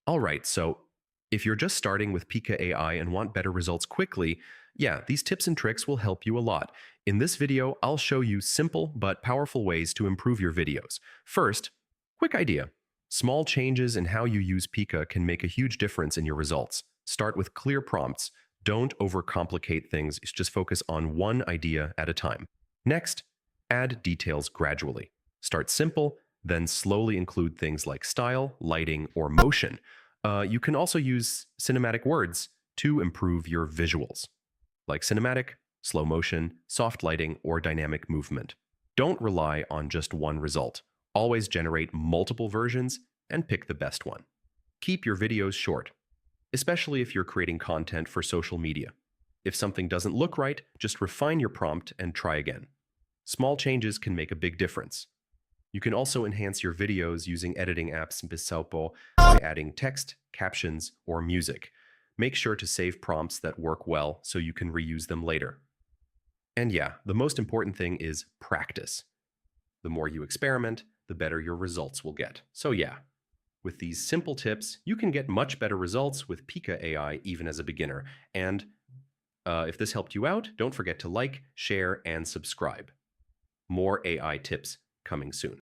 All right, so if you're just starting with Pika AI and want better results quickly, yeah, these tips and tricks will help you a lot. In this video, I'll show you simple but powerful ways to improve your videos. First, quick idea. Small changes in how you use Pika can make a huge difference in your results. Start with clear prompts. Don't overcomplicate things, just focus on one idea at a time. Next, add details gradually. Start simple, then slowly include things like style, lighting, or motion. You can also use cinematic words to improve your visuals, like cinematic, slow motion, soft lighting, or dynamic movement. Don't rely on just one result. Always generate multiple versions and pick the best one. Keep your videos short, especially if you're creating content for social media. If something doesn't look right, just refine your prompt and try again. Small changes can make a big difference. You can also enhance your videos using editing apps by adding text, captions, or music. Make sure to save prompts that work well so you can reuse them later. And yeah, the most important thing is practice. The more you experiment, the better your results will get. So yeah, with these simple tips, you can get much better results with Pika AI even as a beginner. And if this helped you out, don't forget to like, share, and subscribe. More AI tips coming soon.